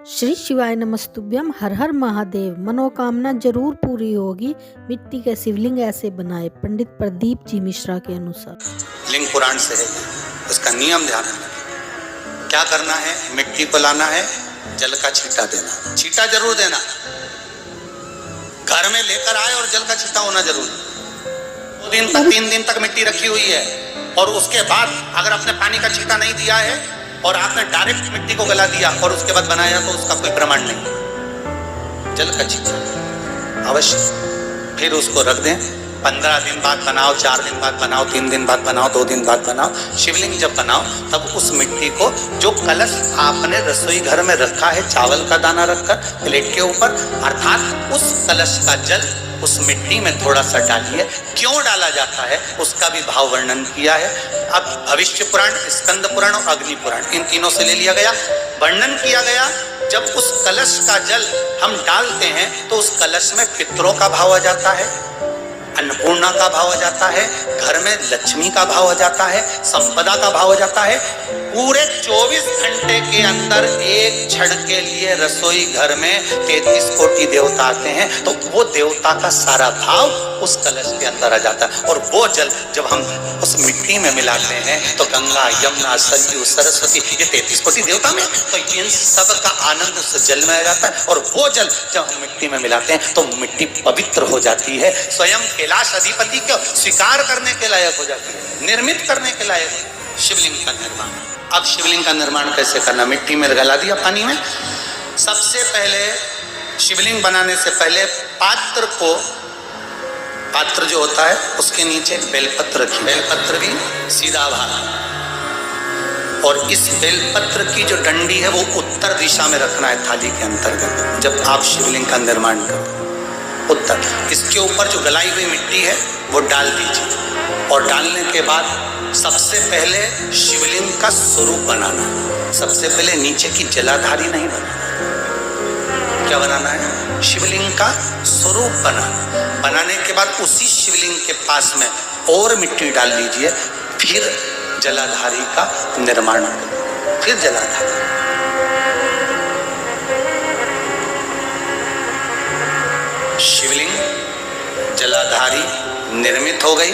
श्री शिवाय नमस्तुभ्यम। हर हर महादेव। मनोकामना जरूर पूरी होगी। मिट्टी के शिवलिंग ऐसे बनाए पंडित प्रदीप जी मिश्रा के अनुसार। लिंग पुराण से है, उसका नियम ध्यान रखना। क्या करना है? मिट्टी को लाना है, जल का छींटा देना, छींटा जरूर देना। घर में लेकर आए और जल का छींटा होना जरूर। 2 दिन तक 3 दिन तक मिट्टी रखी हुई है और उसके बाद अगर आपने पानी का छींटा नहीं दिया है और आपने डायरेक्ट मिट्टी को गला दिया और उसके बाद बनाया तो उसका कोई प्रमाण नहीं। जल का छींटा अवश्य। फिर उसको रख दें। 15 दिन बाद बनाओ, 4 दिन बाद बनाओ, 3 दिन बाद बनाओ, 2 दिन बाद बनाओ। शिवलिंग जब बनाओ तब उस मिट्टी को, जो कलश आपने रसोई घर में रखा है चावल का दाना रखकर प्लेट के ऊपर, अर्थात उस कलश का जल उस मिट्टी में थोड़ा सा डालिए। क्यों डाला जाता है उसका भी भाव वर्णन किया है। अब भविष्य पुराण, स्कंद पुराण और अग्नि पुराण, इन तीनों से ले लिया गया। वर्णन किया गया जब उस कलश का जल हम डालते हैं तो उस कलश में पितरों का भाव आ जाता है, अन्नपूर्णा का भाव आ जाता है, घर में लक्ष्मी का भाव आ जाता है, संपदा का भाव आ जाता है। पूरे 24 घंटे के अंदर एक क्षण के लिए रसोई घर में 33 कोटि देवता आते हैं तो वो देवता का सारा भाव उस कलश के अंदर आ जाता है। और वो जल जब हम उस मिट्टी में मिलाते हैं तो गंगा, यमुना, सरयू, सरस्वती, ये 33 कोटि देवता में, तो इन सब का आनंद उस जल में आ जाता है। और वो जल जब हम मिट्टी में मिलाते हैं तो मिट्टी पवित्र हो जाती है, स्वयं कैलाश अधिपति को स्वीकार करने के लायक हो जाती है, निर्मित करने के लायक। शिवलिंग का निर्माण। अब शिवलिंग का निर्माण कैसे करना? मिट्टी में गला दिया पानी में। सबसे पहले शिवलिंग बनाने से पहले पात्र को, पात्र जो होता है उसके नीचे बेलपत्र रखिए। बेलपत्र भी सीधा भाग, और इस बेलपत्र की जो डंडी है वो उत्तर दिशा में रखना है थाली के अंतर्गत जब आप शिवलिंग का निर्माण करें। उत्तर। इसके ऊपर जो गलाई हुई मिट्टी है वो डाल दीजिए और डालने के बाद सबसे पहले शिवलिंग का स्वरूप बनाना। सबसे पहले नीचे की जलाधारी नहीं बनाना। क्या बनाना है? शिवलिंग का स्वरूप बनाना। बनाने के बाद उसी शिवलिंग के पास में और मिट्टी डाल लीजिए, फिर जलाधारी का निर्माण करें। फिर जलाधारी, शिवलिंग, जलाधारी निर्मित हो गई।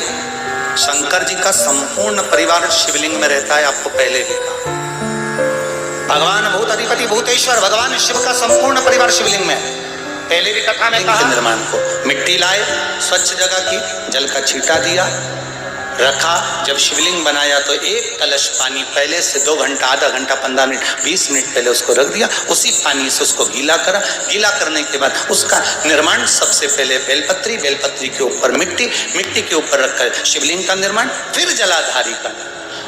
शंकर जी का संपूर्ण परिवार शिवलिंग में रहता है, आपको पहले भी कहा। भगवान भूत अधिपति भूतेश्वर, भगवान शिव का संपूर्ण परिवार शिवलिंग में। पहले भी कथा में कहा। निर्माण को मिट्टी लाए, स्वच्छ जगह की, जल का छींटा दिया, रखा। जब शिवलिंग बनाया तो एक कलश पानी पहले से 2 घंटा, आधा घंटा, 15 मिनट, 20 मिनट पहले उसको रख दिया। उसी पानी से उसको गीला करा। गीला करने के बाद उसका निर्माण सबसे पहले बेलपत्री, बेलपत्री के ऊपर मिट्टी, मिट्टी के ऊपर रखकर शिवलिंग का निर्माण, फिर जलाधारी का,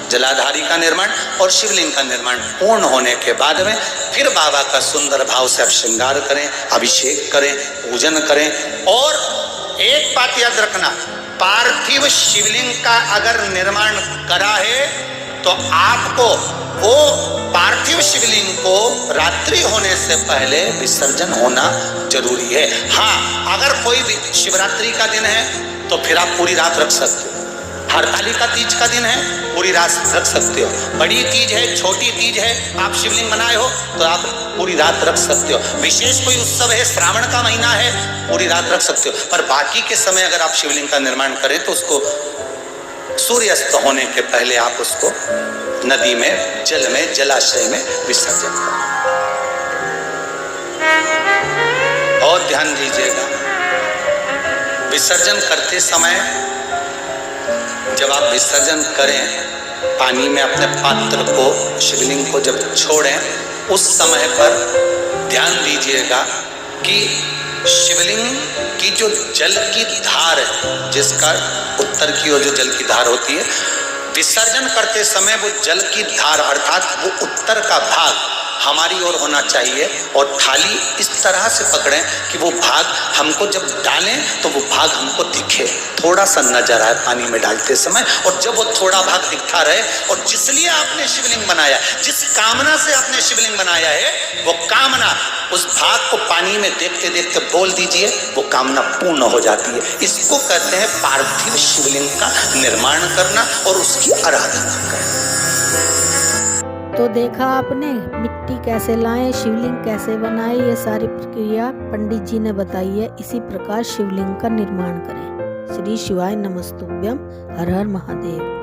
जलाधारी का निर्माण और शिवलिंग का निर्माण पूर्ण होने के बाद में फिर बाबा का सुंदर भाव से आप श्रृंगार करें, अभिषेक करें, पूजन करें। और एक बात याद रखना, पार्थिव शिवलिंग का अगर निर्माण करा है तो आपको वो पार्थिव शिवलिंग को रात्रि होने से पहले विसर्जन होना जरूरी है। हाँ, अगर कोई भी शिवरात्रि का दिन है तो फिर आप पूरी रात रख सकते हो। हरतालिका तीज का दिन है, पूरी रात रख सकते हो। बड़ी तीज है, छोटी तीज है, आप शिवलिंग बनाए हो तो आप पूरी रात रख सकते हो। विशेष कोई उत्सव है, श्रावण का महीना है, पूरी रात रख सकते हो। पर बाकी के समय अगर आप शिवलिंग का निर्माण करें तो उसको सूर्यास्त होने के पहले आप उसको नदी में, जल में, जलाशय में विसर्जन करें। बहुत ध्यान दीजिएगा, विसर्जन करते समय जब आप विसर्जन करें पानी में अपने पात्र को, शिवलिंग को जब छोड़ें, उस समय पर ध्यान दीजिएगा कि शिवलिंग की जो जल की धार है, जिसका उत्तर की ओर जो जल की धार होती है, विसर्जन करते समय वो जल की धार अर्थात वो उत्तर का भाग हमारी ओर होना चाहिए और थाली इस तरह से पकड़ें कि वो भाग हमको जब डालें तो वो भाग हमको दिखे, थोड़ा सा नजर आए पानी में डालते समय। और जब वो थोड़ा भाग दिखता रहे और जिसलिए आपने शिवलिंग बनाया, जिस कामना से आपने शिवलिंग बनाया है, वो कामना उस भाग को पानी में देखते देखते बोल दीजिए, वो कामना पूर्ण हो जाती है। इसको कहते हैं पार्थिव शिवलिंग का निर्माण करना और उसकी आराधना करना। तो देखा आपने, मिट्टी कैसे लाएं, शिवलिंग कैसे बनाएं, ये सारी प्रक्रिया पंडित जी ने बताई है। इसी प्रकार शिवलिंग का निर्माण करें। श्री शिवाय नमस्तुभ्यम। हर हर महादेव।